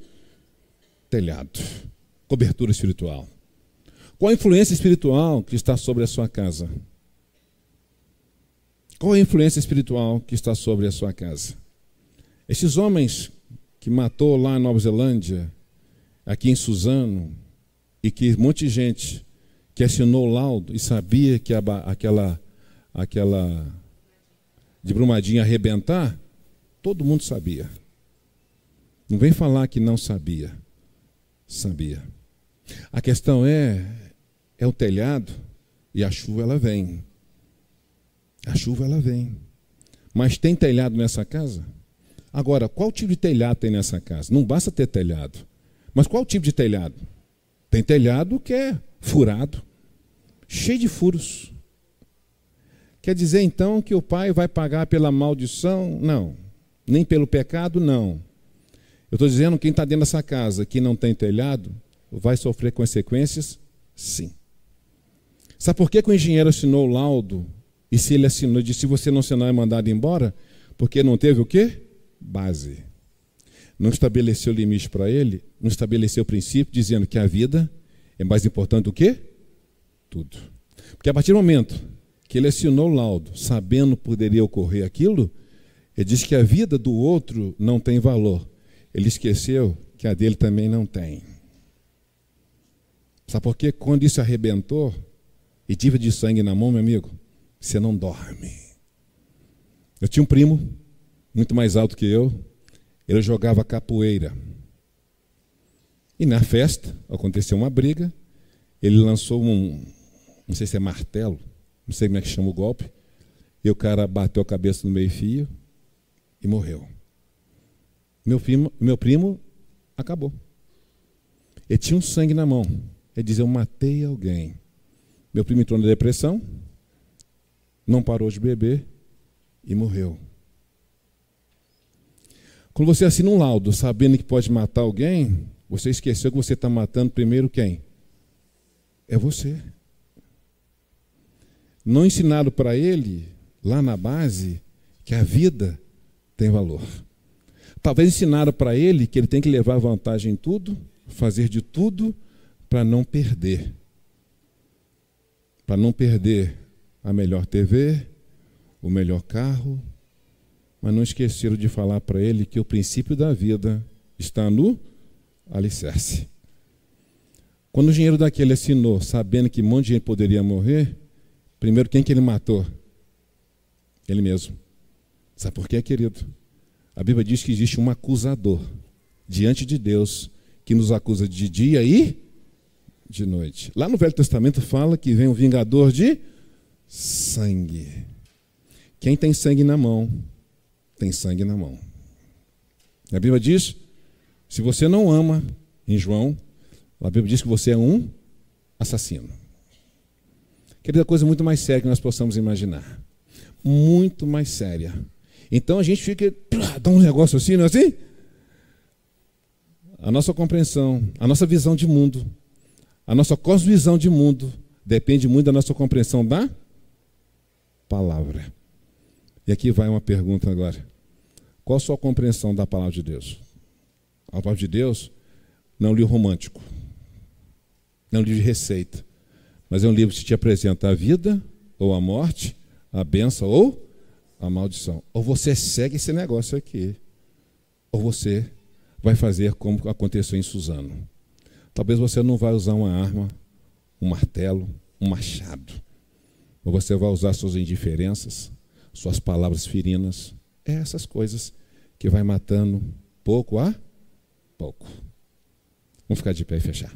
telhado. Cobertura espiritual. Qual a influência espiritual que está sobre a sua casa? Qual a influência espiritual que está sobre a sua casa? Esses homens que matou lá na Nova Zelândia, aqui em Suzano, e que um monte de gente que assinou o laudo e sabia que aquela de Brumadinho ia arrebentar, todo mundo sabia. Não vem falar que não sabia. Sabia. A questão é o telhado e a chuva ela vem. A chuva ela vem. Mas tem telhado nessa casa? Agora, qual tipo de telhado tem nessa casa? Não basta ter telhado. Mas qual tipo de telhado? Tem telhado que é furado, cheio de furos. Quer dizer então que o pai vai pagar pela maldição? Não. Nem pelo pecado? Não. Eu estou dizendo que quem está dentro dessa casa, que não tem telhado, vai sofrer consequências? Sim. Sabe por que o engenheiro assinou o laudo? E se ele assinou, disse, se você não assinar é mandado embora? Porque não teve o quê? Base. Não estabeleceu limite para ele, não estabeleceu o princípio, dizendo que a vida é mais importante do que tudo. Porque a partir do momento que ele assinou o laudo, sabendo que poderia ocorrer aquilo, ele disse que a vida do outro não tem valor. Ele esqueceu que a dele também não tem. Sabe por quê? Quando isso arrebentou, e dívida de sangue na mão, meu amigo, você não dorme. Eu tinha um primo, muito mais alto que eu, ele jogava capoeira. E na festa, aconteceu uma briga, ele lançou não sei se é martelo, não sei como é que chama o golpe, e o cara bateu a cabeça no meio-fio e morreu. Meu primo acabou. Ele tinha um sangue na mão. Ele dizia, eu matei alguém. Meu primo entrou na depressão, não parou de beber e morreu. Quando você assina um laudo sabendo que pode matar alguém, você esqueceu que você está matando primeiro quem? É você. Não ensinaram para ele, lá na base, que a vida tem valor. Talvez ensinaram para ele que ele tem que levar vantagem em tudo, fazer de tudo para não perder. Para não perder a melhor TV, o melhor carro, mas não esqueceram de falar para ele que o princípio da vida está no alicerce. Quando o engenheiro daquele assinou, sabendo que um monte de gente poderia morrer, primeiro quem que ele matou? Ele mesmo. Sabe por quê, querido? A Bíblia diz que existe um acusador diante de Deus que nos acusa de dia e de noite. Lá no Velho Testamento fala que vem um vingador de sangue. Quem tem sangue na mão, tem sangue na mão. A Bíblia diz, se você não ama, em João, a Bíblia diz que você é um assassino. Querida, coisa muito mais séria que nós possamos imaginar. Muito mais séria. Então a gente fica, dá um negócio assim, não é assim? A nossa compreensão, a nossa visão de mundo, a nossa cosmovisão de mundo depende muito da nossa compreensão da palavra. E aqui vai uma pergunta agora. Qual a sua compreensão da palavra de Deus? A palavra de Deus não é um livro romântico, não é um livro de receita, mas é um livro que te apresenta a vida ou a morte, a bênção ou a maldição. Ou você segue esse negócio aqui, ou você vai fazer como aconteceu em Suzano. Talvez você não vai usar uma arma, um martelo, um machado, ou você vai usar suas indiferenças, suas palavras ferinas, essas coisas que vai matando pouco a pouco. Vamos ficar de pé e fechar.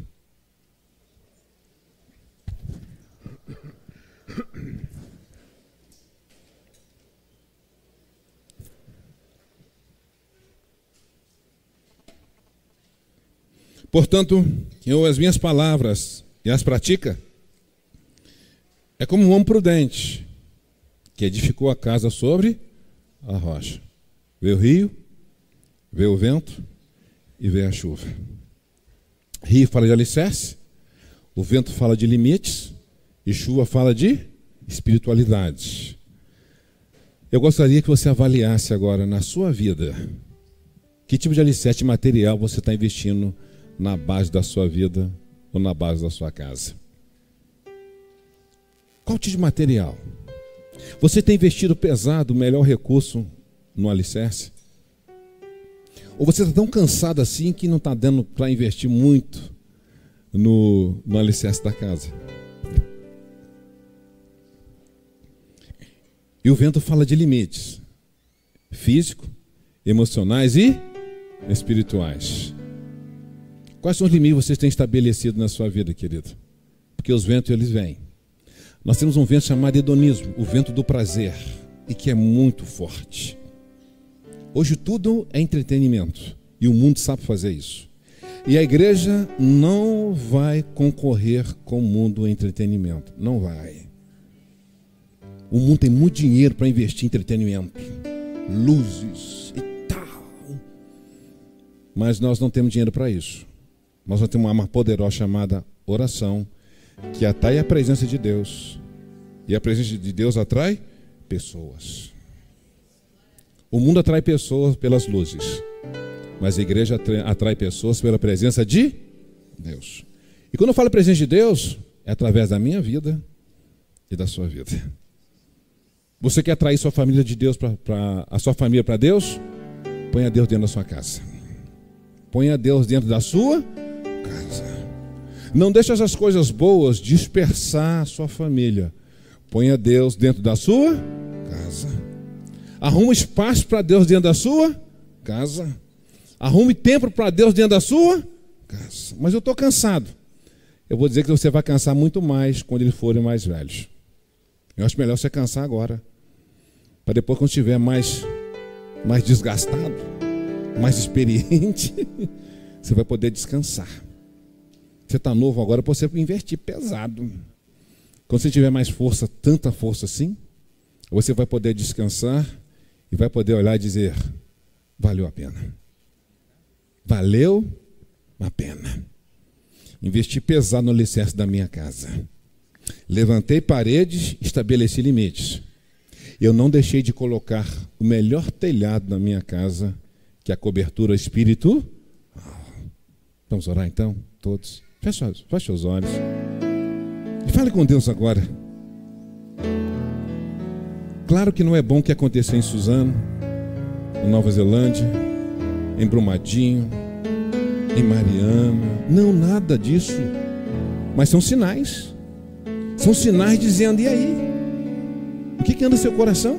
Portanto, quem ouve as minhas palavras e as pratica, é como um homem prudente, que edificou a casa sobre a rocha. Vê o rio, vê o vento e vê a chuva. Rio fala de alicerce, o vento fala de limites e chuva fala de espiritualidade. Eu gostaria que você avaliasse agora na sua vida que tipo de alicerce material você está investindo na base da sua vida ou na base da sua casa. Qual tipo de material? Você tem investido pesado, o melhor recurso no alicerce? Ou você está tão cansado assim que não está dando para investir muito no alicerce da casa? E o vento fala de limites físicos, emocionais e espirituais. Quais são os limites que vocês têm estabelecido na sua vida, querido? Porque os ventos, eles vêm. Nós temos um vento chamado hedonismo, o vento do prazer, e que é muito forte. Hoje tudo é entretenimento, e o mundo sabe fazer isso. E a igreja não vai concorrer com o mundo em entretenimento, não vai. O mundo tem muito dinheiro para investir em entretenimento, luzes e tal. Mas nós não temos dinheiro para isso. Nós temos uma arma poderosa chamada oração, que atrai a presença de Deus. E a presença de Deus atrai pessoas. O mundo atrai pessoas pelas luzes, mas a igreja atrai pessoas pela presença de Deus. E quando eu falo presença de Deus, é através da minha vida e da sua vida. Você quer atrair sua família de Deus a sua família para Deus? Ponha Deus dentro da sua casa. Ponha Deus dentro da sua casa. Não deixe essas coisas boas dispersar a sua família. Ponha Deus dentro da sua casa. Arrume espaço para Deus dentro da sua casa. Arrume tempo para Deus dentro da sua casa. Mas eu estou cansado. Eu vou dizer que você vai cansar muito mais quando eles forem mais velhos. Eu acho melhor você cansar agora, para depois, quando estiver mais desgastado, mais experiente, você vai poder descansar. Você está novo agora, para você investir pesado. Quando você tiver mais força, tanta força assim, você vai poder descansar e vai poder olhar e dizer: valeu a pena. Valeu a pena. Investi pesado no alicerce da minha casa. Levantei paredes, estabeleci limites. Eu não deixei de colocar o melhor telhado na minha casa, que é a cobertura espiritual. Vamos orar então, todos. Feche os olhos. E fale com Deus agora. Claro que não é bom o que aconteceu em Suzano, em Nova Zelândia, em Brumadinho, em Mariana. Não, nada disso. Mas são sinais. São sinais dizendo: e aí? O que anda no seu coração?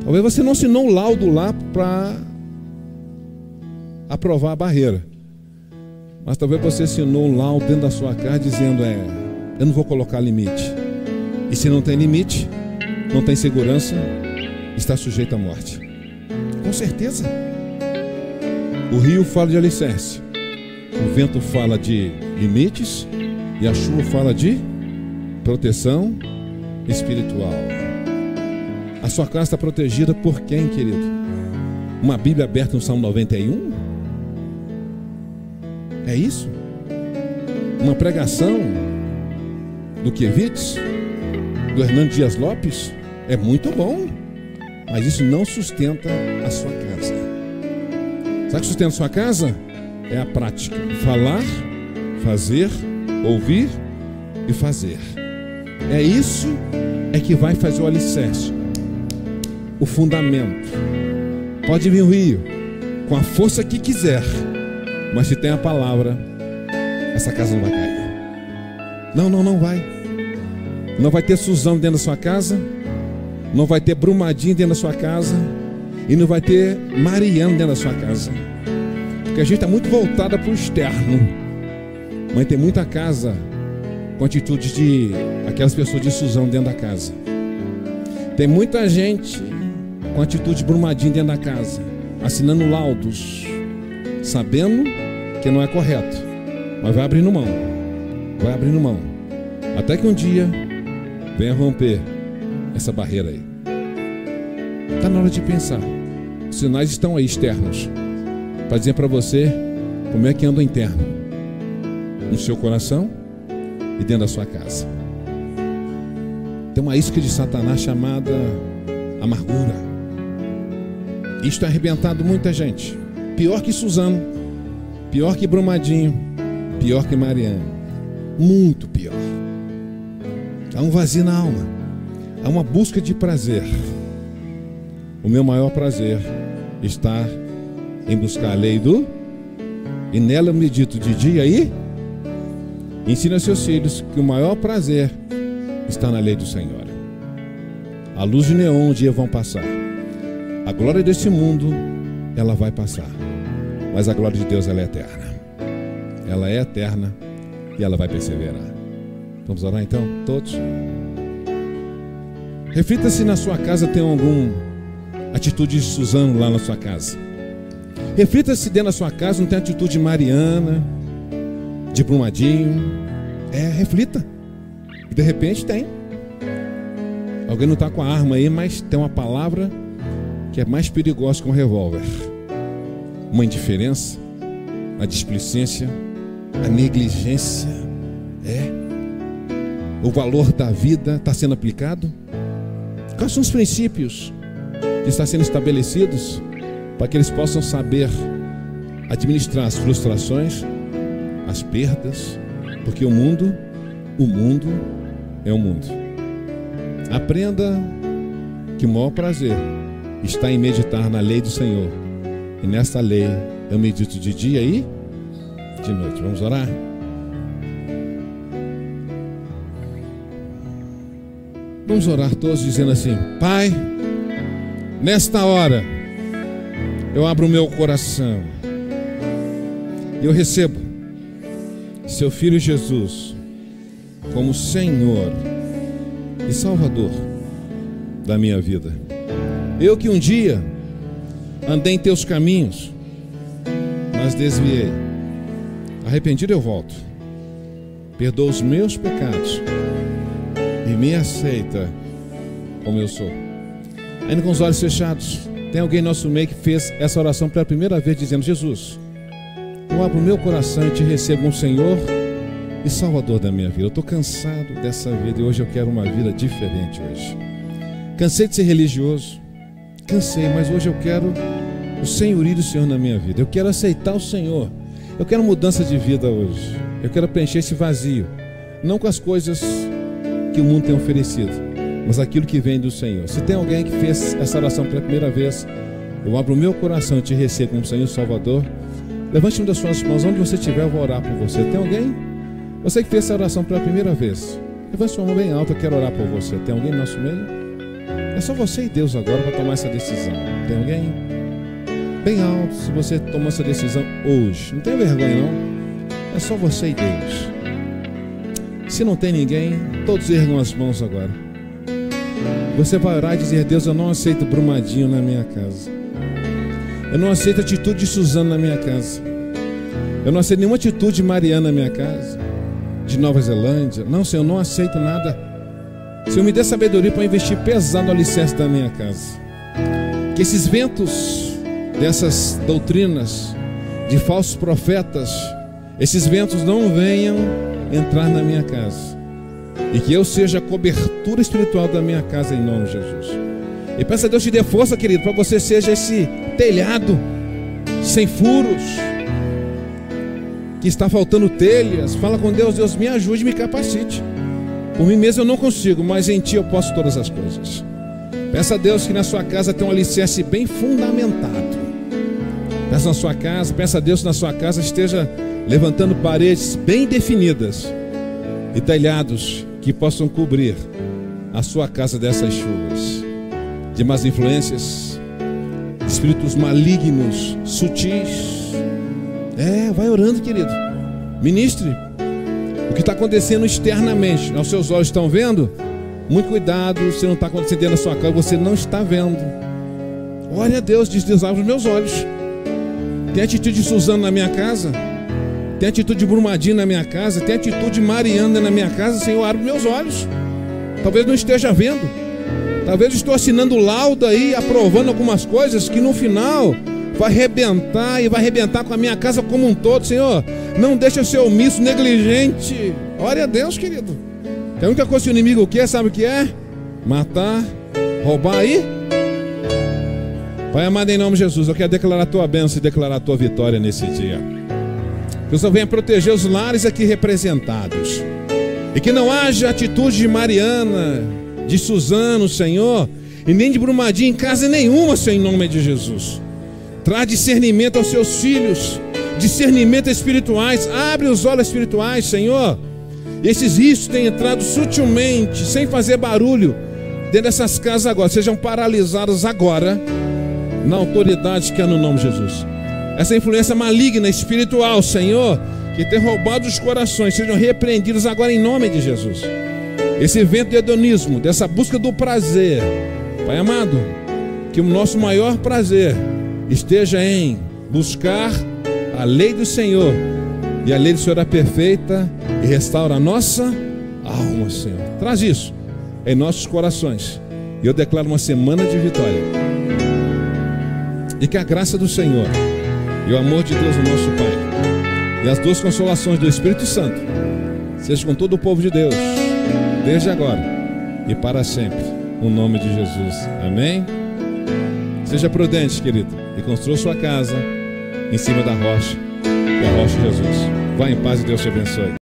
Talvez você não assinou um laudo lá para aprovar a barreira. Mas talvez você assinou um laudo dentro da sua casa dizendo: eu não vou colocar limite. E se não tem limite, não tem segurança, está sujeito à morte. Com certeza. O rio fala de alicerce, o vento fala de limites e a chuva fala de proteção espiritual. A sua casa está protegida por quem, querido? Uma Bíblia aberta no Salmo 91? É isso? Uma pregação do Kevitz, do Hernando Dias Lopes? É muito bom, mas isso não sustenta a sua casa. Sabe o que sustenta a sua casa? É a prática. Falar, fazer, ouvir e fazer. É isso que vai fazer o alicerce, o fundamento. Pode vir o rio com a força que quiser, mas se tem a palavra, essa casa não vai cair. Não vai. Não vai ter Suzão dentro da sua casa, não vai ter Brumadinho dentro da sua casa, e não vai ter Mariano dentro da sua casa. Porque a gente está muito voltada para o externo, mas tem muita casa com atitudes de aquelas pessoas de Suzão dentro da casa. Tem muita gente com atitude de Brumadinho dentro da casa, assinando laudos, sabendo que não é correto, mas vai abrindo mão. Vai abrindo mão. Até que um dia venha romper essa barreira aí. Está na hora de pensar. Os sinais estão aí externos para dizer para você como é que anda o interno, no seu coração e dentro da sua casa. Tem uma isca de Satanás chamada amargura. Isto tem arrebentado muita gente. Pior que Suzano, pior que Brumadinho, pior que Mariana. Muito pior. Há um vazio na alma. Há uma busca de prazer. O meu maior prazer está em buscar a lei e nela eu medito de dia e ensina seus filhos que o maior prazer está na lei do Senhor. A luz de neon um dia vão passar. A glória desse mundo, ela vai passar. Mas a glória de Deus, ela é eterna. Ela é eterna e ela vai perseverar. Vamos orar então, todos? Reflita se na sua casa tem alguma atitude de Suzano lá na sua casa. Reflita se dentro da sua casa não tem atitude de Mariana, de Brumadinho. Reflita. E de repente tem. Alguém não está com a arma aí, mas tem uma palavra que é mais perigosa que um revólver. Uma indiferença, a displicência, a negligência. O valor da vida está sendo aplicado? Quais são os princípios que estão sendo estabelecidos para que eles possam saber administrar as frustrações, as perdas? Porque o mundo é o mundo. Aprenda que o maior prazer está em meditar na lei do Senhor. E nesta lei eu medito de dia e de noite. Vamos orar? Vamos orar todos dizendo assim: Pai, nesta hora eu abro o meu coração e eu recebo seu Filho Jesus como Senhor e Salvador da minha vida. Eu que um dia andei em teus caminhos, mas desviei. Arrependido eu volto. Perdoa os meus pecados e me aceita como eu sou. Ainda com os olhos fechados, tem alguém no nosso meio que fez essa oração pela primeira vez, dizendo: Jesus, eu abro o meu coração e te recebo como Senhor e Salvador da minha vida. Eu estou cansado dessa vida e hoje eu quero uma vida diferente hoje. Cansei de ser religioso, cansei, mas hoje eu quero o senhorio do Senhor na minha vida. Eu quero aceitar o Senhor. Eu quero mudança de vida hoje. Eu quero preencher esse vazio, não com as coisas que o mundo tem oferecido, mas aquilo que vem do Senhor. Se tem alguém que fez essa oração pela primeira vez, eu abro o meu coração e te recebo como Senhor e Salvador. Levante uma das suas mãos, onde você estiver, eu vou orar por você. Tem alguém? Você que fez essa oração pela primeira vez, levante sua mão bem alta, eu quero orar por você. Tem alguém no nosso meio? É só você e Deus agora para tomar essa decisão. Tem alguém? Bem alto, se você tomou essa decisão hoje. Não tem vergonha não. É só você e Deus. Se não tem ninguém, todos ergam as mãos agora. Você vai orar e dizer: Deus, eu não aceito Brumadinho na minha casa. Eu não aceito a atitude de Suzano na minha casa. Eu não aceito nenhuma atitude de Mariana na minha casa, de Nova Zelândia. Não, Senhor, eu não aceito nada. Senhor, me dê sabedoria para investir pesado no alicerce da minha casa. Que esses ventos dessas doutrinas de falsos profetas, esses ventos não venham entrar na minha casa, e que eu seja a cobertura espiritual da minha casa em nome de Jesus. E peça a Deus te dê força, querido, para você seja esse telhado sem furos, que está faltando telhas. Fala com Deus: Deus, me ajude, me capacite. Por mim mesmo eu não consigo, mas em Ti eu posso todas as coisas. Peça a Deus que na sua casa tenha um alicerce bem fundamentado. Peça a Deus que na sua casa esteja levantando paredes bem definidas e telhados que possam cobrir a sua casa dessas chuvas, de más influências, espíritos malignos, sutis. Vai orando, querido. Ministre o que está acontecendo externamente. Os seus olhos estão vendo? Muito cuidado, se não está acontecendo dentro da sua casa, você não está vendo. Ore a Deus, diz Deus, abre os meus olhos. Tem atitude de Suzano na minha casa? Tem atitude de Brumadinho na minha casa? Tem atitude de Mariana na minha casa? Senhor, abre meus olhos. Talvez não esteja vendo. Talvez estou assinando laudo aí, aprovando algumas coisas que no final vai arrebentar, e vai arrebentar com a minha casa como um todo. Senhor, não deixa eu ser omisso, negligente. Ore a Deus, querido. Tem a única coisa que o inimigo quer, sabe o que é? Matar, roubar e... Pai amado, em nome de Jesus, eu quero declarar a tua bênção e declarar a tua vitória nesse dia. Que o Senhor venha proteger os lares aqui representados. E que não haja atitude de Mariana, de Suzano, Senhor, e nem de Brumadinho em casa nenhuma, Senhor, em nome de Jesus. Traz discernimento aos seus filhos, discernimento espirituais, abre os olhos espirituais, Senhor. E esses riscos têm entrado sutilmente, sem fazer barulho, dentro dessas casas agora, sejam paralisados agora, na autoridade que é no nome de Jesus. Essa influência maligna, espiritual, Senhor, que tem roubado os corações, sejam repreendidos agora em nome de Jesus. Esse vento de hedonismo, dessa busca do prazer, Pai amado, que o nosso maior prazer esteja em buscar a lei do Senhor, e a lei do Senhor é perfeita e restaura a nossa alma, Senhor. Traz isso em nossos corações, e eu declaro uma semana de vitória, e que a graça do Senhor e o amor de Deus, o nosso Pai, e as duas consolações do Espírito Santo seja com todo o povo de Deus, desde agora e para sempre, no nome de Jesus, amém? Seja prudente, querido, e construa sua casa em cima da rocha, que é a rocha de Jesus. Vá em paz e Deus te abençoe.